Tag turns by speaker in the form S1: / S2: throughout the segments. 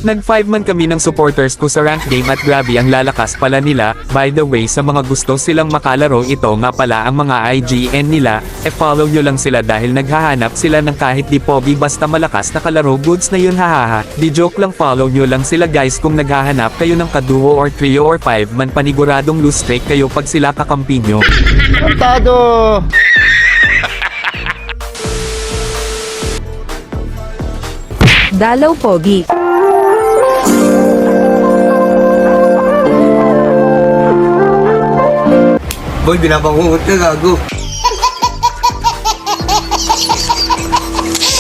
S1: Nag 5 man kami ng supporters ko sa rank game at grabe ang lalakas pala nila. By the way, sa mga gusto silang makalaro, ito nga pala ang mga IGN nila. Follow nyo lang sila dahil naghahanap sila ng kahit di pogi basta malakas na kalaro. Goods na yun, hahaha. Di joke lang, follow nyo lang sila guys kung naghahanap kayo ng kaduo or trio or 5 man, paniguradong lose streak kayo pag sila kakampi nyo.
S2: Tado!
S3: Dalaw pogi.
S4: Boy, binabangungot ka, gago.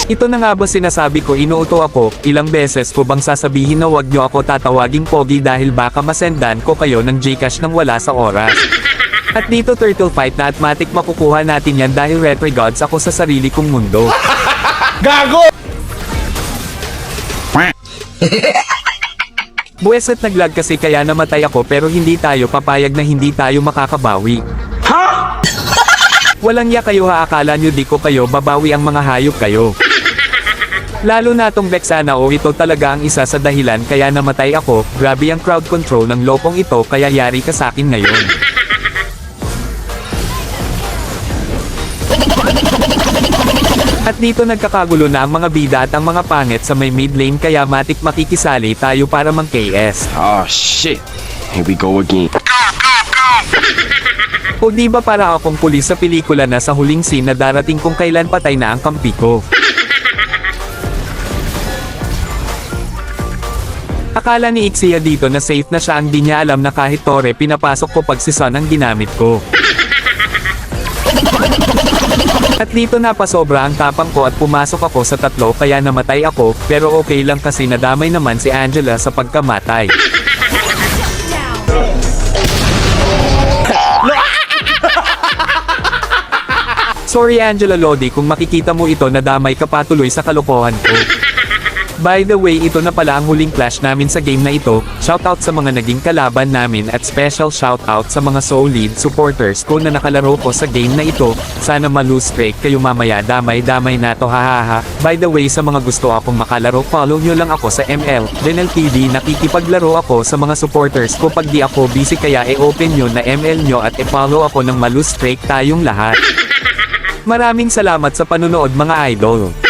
S1: Ito na nga ba sinasabi ko, inuuto ako, ilang beses ko bang sasabihin na wag nyo ako tatawaging pogi dahil baka masendan ko kayo ng Gcash nang wala sa oras. At dito turtle fight na at matik makukuha natin yan dahil retry gods ako sa sarili kong mundo.
S2: Gago!
S1: Buweset naglag kasi kaya namatay ako pero hindi tayo papayag na hindi tayo makakabawi.
S2: Ha?
S1: Walang ya kayo, akala nyo di ko kayo babawi, ang mga hayop kayo. Lalo na tong Vexana, o ito talaga ang isa sa dahilan kaya namatay ako. Grabe ang crowd control ng lopong ito, kaya yari ka sakin ngayon. At dito nagkakagulo na ang mga bida at ang mga pangit sa may mid lane, kaya matik makikisali tayo para mang KS.
S2: Oh shit. Here we go again.
S1: O di ba para akong pulis sa pelikula na sa huling scene na darating kung kailan patay na ang kampi ko. Akala ni Ixia dito na safe na siya, ang di niya alam na kahit tore pinapasok ko pag si Son ang ginamit ko. At dito napasobra ang tapang ko at pumasok ako sa tatlo kaya namatay ako, pero okay lang kasi nadamay naman si Angela sa pagkamatay. Sorry Angela Lodi, kung makikita mo ito nadamay ka patuloy sa kalokohan ko. By the way, ito na pala ang huling clash namin sa game na ito. Shoutout sa mga naging kalaban namin at special shoutout sa mga solid supporters ko na nakalaro ko sa game na ito. Sana ma-lose streak kayo mamaya, damay-damay na to, hahaha. By the way, sa mga gusto akong makalaro, follow nyo lang ako sa ML Denel TV. Nakikipaglaro ako sa mga supporters ko pag di ako busy, kaya e-open nyo na ML nyo at e-follow ako ng ma-lose streak tayong lahat. Maraming salamat sa panunood mga idol.